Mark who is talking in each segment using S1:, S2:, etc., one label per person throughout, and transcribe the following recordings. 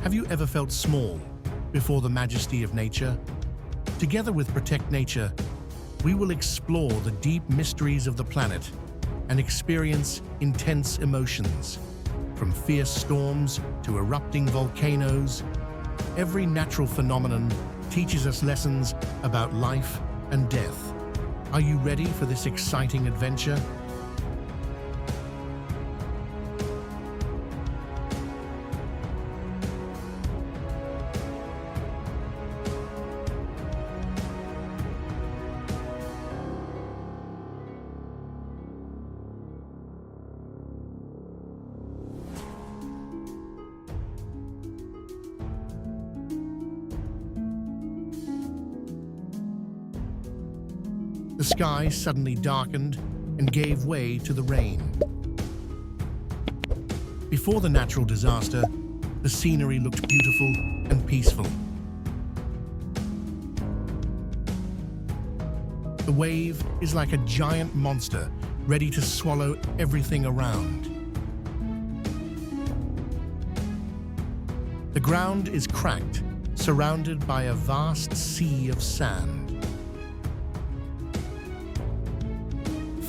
S1: Have you ever felt small before the majesty of nature? Together with Protect Nature, we will explore the deep mysteries of the planet and experience intense emotions. From fierce storms to erupting volcanoes, every natural phenomenon teaches us lessons about life and death. Are you ready for this exciting adventure? The sky suddenly darkened and gave way to the rain. Before the natural disaster, the scenery looked beautiful and peaceful. The wave is like a giant monster ready to swallow everything around. The ground is cracked, surrounded by a vast sea of sand.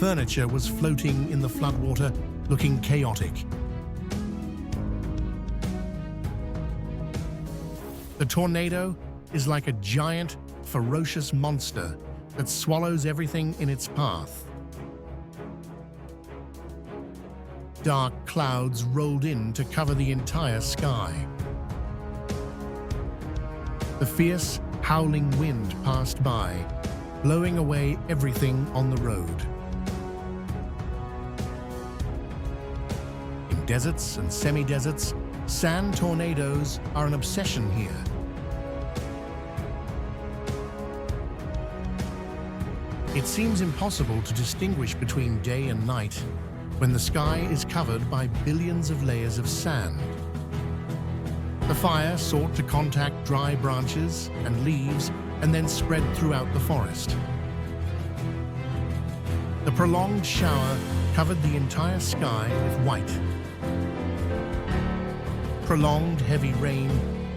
S1: Furniture was floating in the floodwater, looking chaotic. The tornado is like a giant, ferocious monster that swallows everything in its path. Dark clouds rolled in to cover the entire sky. The fierce, howling wind passed by, blowing away everything on the road. In deserts and semi-deserts, sand tornadoes are an obsession here. It seems impossible to distinguish between day and night when the sky is covered by billions of layers of sand. The fire sought to contact dry branches and leaves and then spread throughout the forest. The prolonged shower covered the entire sky with white. Prolonged heavy rain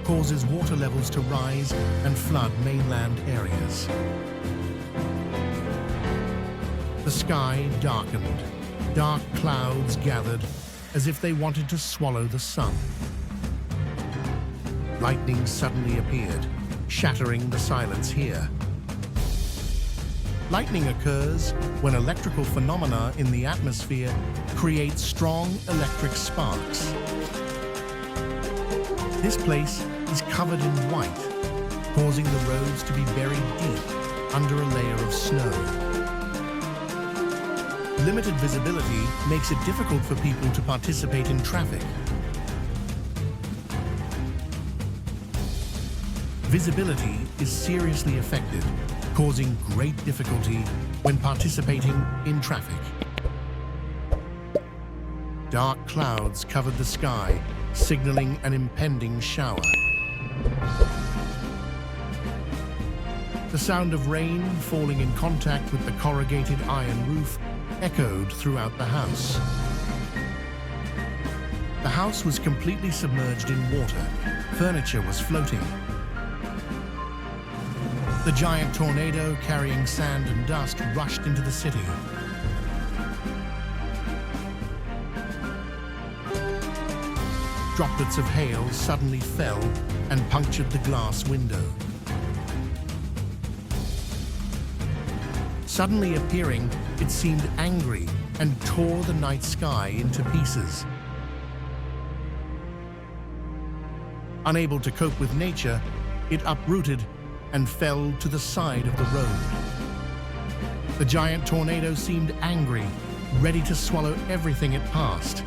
S1: causes water levels to rise and flood mainland areas. The sky darkened. Dark clouds gathered as if they wanted to swallow the sun. Lightning suddenly appeared, shattering the silence here. Lightning occurs when electrical phenomena in the atmosphere create strong electric sparks. This place is covered in white, causing the roads to be buried deep under a layer of snow. Limited visibility makes it difficult for people to participate in traffic. Visibility is seriously affected, causing great difficulty when participating in traffic. Dark clouds covered the sky, signaling an impending shower. The sound of rain falling in contact with the corrugated iron roof echoed throughout the house. The house was completely submerged in water. Furniture was floating. The giant tornado carrying sand and dust rushed into the city. Droplets of hail suddenly fell and punctured the glass window. Suddenly appearing, it seemed angry and tore the night sky into pieces. Unable to cope with nature, it uprooted and fell to the side of the road. The giant tornado seemed angry, ready to swallow everything it passed.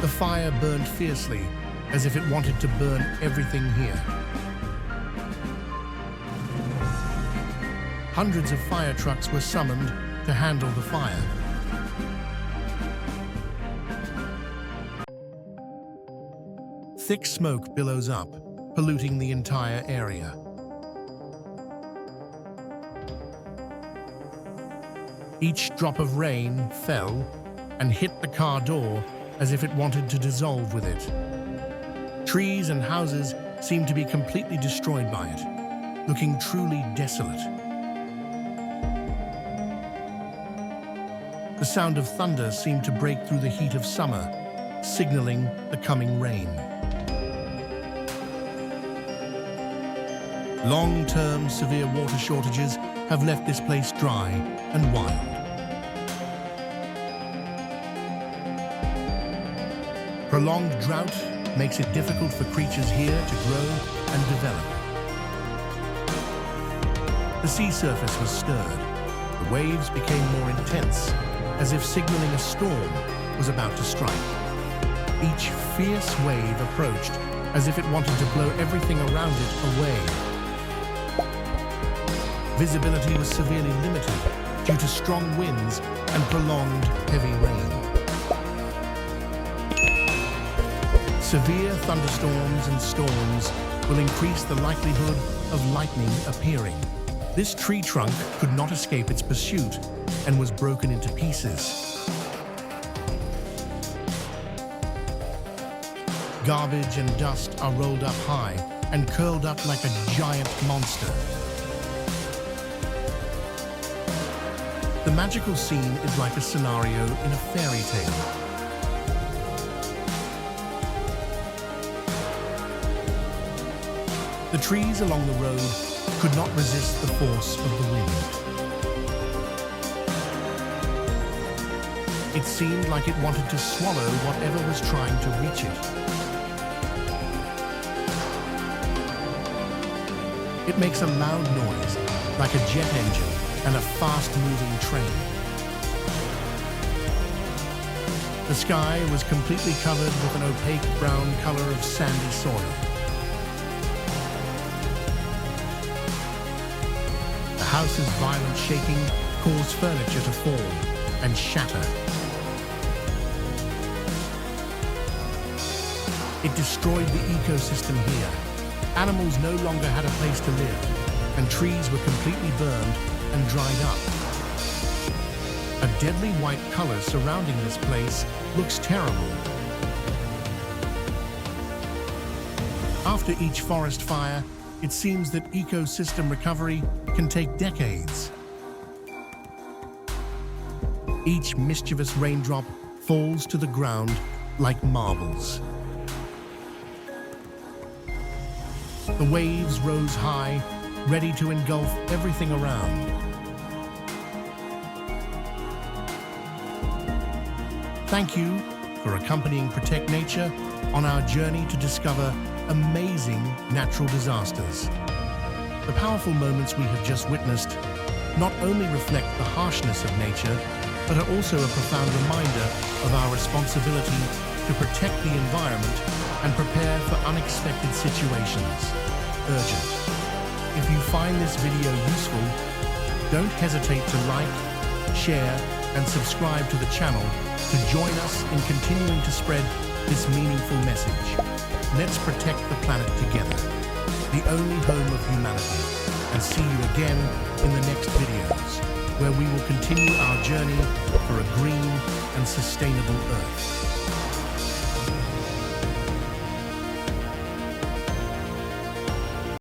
S1: The fire burned fiercely, as if it wanted to burn everything here. Hundreds of fire trucks were summoned to handle the fire. Thick smoke billows up, polluting the entire area. Each drop of rain fell and hit the car door as if it wanted to dissolve with it. Trees and houses seemed to be completely destroyed by it, looking truly desolate. The sound of thunder seemed to break through the heat of summer, signaling the coming rain. Long-term severe water shortages have left this place dry and wild. Prolonged drought makes it difficult for creatures here to grow and develop. The sea surface was stirred. The waves became more intense, as if signaling a storm was about to strike. Each fierce wave approached as if it wanted to blow everything around it away. Visibility was severely limited due to strong winds and prolonged heavy rain. Severe thunderstorms and storms will increase the likelihood of lightning appearing. This tree trunk could not escape its pursuit and was broken into pieces. Garbage and dust are rolled up high and curled up like a giant monster. The magical scene is like a scenario in a fairy tale. The trees along the road could not resist the force of the wind. It seemed like it wanted to swallow whatever was trying to reach it. It makes a loud noise, like a jet engine and a fast-moving train. The sky was completely covered with an opaque brown color of sandy soil. The house's violent shaking caused furniture to fall and shatter. It destroyed the ecosystem here. Animals no longer had a place to live, and trees were completely burned and dried up. A deadly white color surrounding this place looks terrible. After each forest fire, it seems that ecosystem recovery can take decades. Each mischievous raindrop falls to the ground like marbles. The waves rose high, ready to engulf everything around. Thank you for accompanying Protect Nature on our journey to discover amazing natural disasters. The powerful moments we have just witnessed not only reflect the harshness of nature, but are also a profound reminder of our responsibility to protect the environment and prepare for unexpected situations. Urgent. If you find this video useful, don't hesitate to like, share, and subscribe to the channel to join us in continuing to spread this meaningful message. Let's protect the planet together, the only home of humanity. And see you again in the next videos, where we will continue our journey for a green and sustainable Earth.